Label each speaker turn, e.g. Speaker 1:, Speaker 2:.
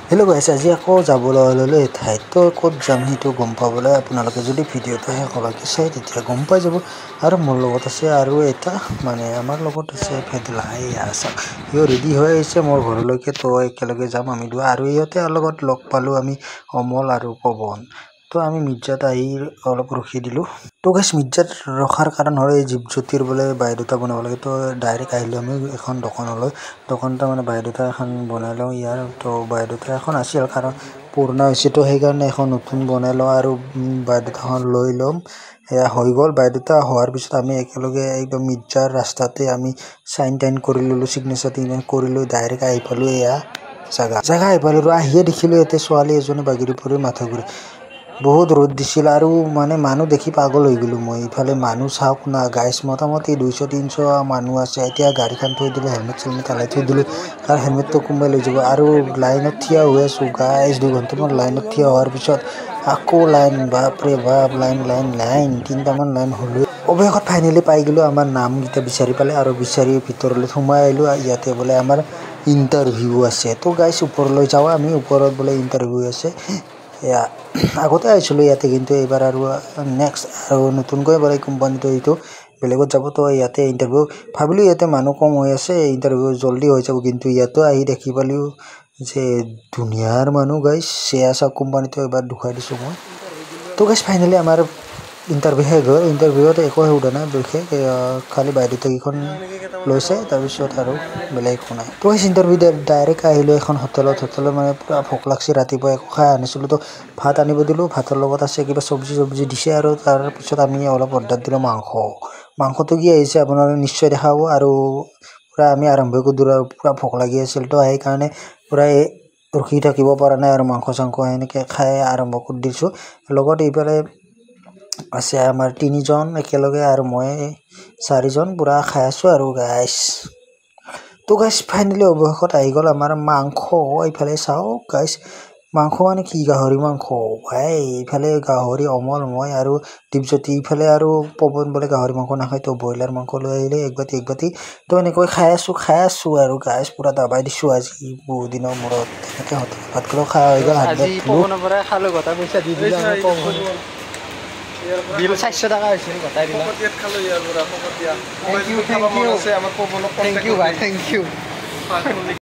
Speaker 1: Hello' গাইছ, আজি আকৌ যাবলৈ ল'লে ঠাইত তো ক'ত যাম সেইটো গম পাবলৈ আপোনালোকে যদি ভিডিঅ'টো শেষলৈকে চাই তেতিয়া গম পাই যাব। আৰু মোৰ লগত আছে আৰু এটা মানে আমাৰ লগত আছে ফেদলা। এইয়া চাওক, সিও ৰেডি হৈ আহিছে মোৰ ঘৰলৈকে। তো একেলগে যাম আমি দুটা। আৰু ইহঁতে লগত লগ পালোঁ আমি অমল আৰু পৱন। তো আমি মিৰ্জাত আহি অলপ ৰখি দিলোঁ। তো গাইছ, মিৰ্জাত ৰখাৰ কাৰণ হ'ল এই জীৱ-জ্যোতিৰ বোলে বায়'ডাটা বনাব লাগে। তো ডাইৰেক্ট আহিলোঁ আমি এখন দোকানলৈ। দোকানটা মানে বায়'ডাটা এখন বনাই লওঁ ইয়াৰ। তো বায়'ডাটা এখন আছিল কাৰণ পুৰণা হৈছে, তো সেইকাৰণে এখন নতুন বনাই লওঁ আৰু বায়'ডাটাখন লৈ ল'ম। সেয়া হৈ গ'ল। বায়'ডাটা হোৱাৰ পিছত আমি একেলগে একদম মিৰ্জাৰ ৰাস্তাতে আমি চাইন টাইন কৰি ল'লোঁ, চিগনেচাৰ টিগনেচাৰ কৰি লৈ ডাইৰেক্ট আহি পালোঁ এয়া জেগা আহি পালোঁ। আহিয়ে দেখিলোঁ ইয়াতে ছোৱালী এজনী বাগৰি পৰি মাথা ঘূৰি। বহুত ৰ'দ দিছিল আৰু মানে মানুহ দেখি পাগল হৈ গ'লোঁ মই। ইফালে মানুহ চাওক না গাইছ, মোটামুটি 200-300 মানুহ আছে। এতিয়া গাড়ীখন থৈ দিলোঁ, হেলমেট চেলমেট পেলাই থৈ দিলোঁ, কাৰণ হেলমেটটো কোনোবাই লৈ যাব। আৰু লাইনত থিয় হৈ আছোঁ গাইছ, 2 ঘণ্টামান লাইনত থিয় হোৱাৰ পিছত আকৌ লাইন, বাপৰে বাপ, লাইন 3টামান লাইন হ'লোঁ। অৱশেষত ফাইনেলি পাই গ'লোঁ, আমাৰ নামকেইটা বিচাৰি পালে আৰু বিচাৰি ভিতৰলৈ সোমাই আহিলোঁ। ইয়াতে বোলে আমাৰ ইণ্টাৰভিউ আছে। তো গাইছ ওপৰলৈ যাওঁ আমি, ওপৰত বোলে ইণ্টাৰভিউ আছে। এয়া আগতে আহিছিলোঁ ইয়াতে, কিন্তু এইবাৰ আৰু নেক্সট আৰু নতুনকৈ বোলে কোম্পানীটো এইটো বেলেগত যাব। তো ইয়াতে ইণ্টাৰভিউ ভাবিলোঁ ইয়াতে মানুহ কম হৈ আছে, ইণ্টাৰভিউ জল্দি হৈ যাব, কিন্তু ইয়াতো আহি দেখি পালোঁ যে দুনিয়াৰ মানুহ গাইছ। এয়া চাওক, কোম্পানীটো এবাৰ দেখুৱাই দিছোঁ মই। তো গাইছ ফাইনেলি আমাৰ ইণ্টাৰভিউ শেষ হ'ল। ইণ্টাৰভিউত একো সোধা নাই বিশেষ, খালি বায়'ডাটাকেইখন লৈছে, তাৰপিছত আৰু বেলেগ একো নাই। তো গাইছ ইণ্টাৰভিউ ডাইৰেক্ট আহিলোঁ এখন হোটেলত মানে পূৰা ভোক লাগছে। ৰাতিপুৱা একো খাই আনিছিলোঁ, তো ভাত আনিব দিলোঁ। ভাতৰ লগত আছে কিবা চব্জি দিছে। আৰু তাৰপিছত আমি অলপ অৰ্ডাৰ দিলোঁ মাংসটো কি আহিছে আপোনালোকে নিশ্চয় দেখা পাব। আৰু পূৰা আমি আৰম্ভ কৰি দিলোঁ, পূৰা ভোক লাগি আছিল। তো সেইকাৰণে পূৰা ৰখি থাকিব পৰা নাই আৰু মাংস চাংস সেনেকৈ খাই আৰম্ভ কৰি দিছোঁ। লগত এইফালে আছে আমাৰ 3জন একেলগে আৰু মই 4জন পূৰা খাই আছোঁ আৰু গাইছ। তো গাইছ ফাইনেলি অৱশেষত আহি গ'ল আমাৰ মাংস। এইফালে চাওক গাইছ, মাংস মানে কি গাহৰি মাংস ভাই। ইফালে গাহৰি অমল, মই আৰু দীপজ্যোতি। ইফালে আৰু পৱন বোলে গাহৰি মাংস নাখায়, তো ব্ৰইলাৰ মাংস লৈ আহিলে এক বাতি। তো এনেকৈ খাই আছোঁ আৰু গাইছ পূৰা দাবাই দিছোঁ আজি বহুত দিনৰ মূৰত। তেনেকৈ হোটেলত ভাত খালোঁ, খাই হৈ গ'ল। আজি পৱনৰ পৰাই খালোঁ, গোটা পইচা দি দিলোঁ আমি পৱন। বিল 400 টকা হৈছে, গোটাই দিলোঁ। থেংক ইউ ভাই, থেংক ইউ।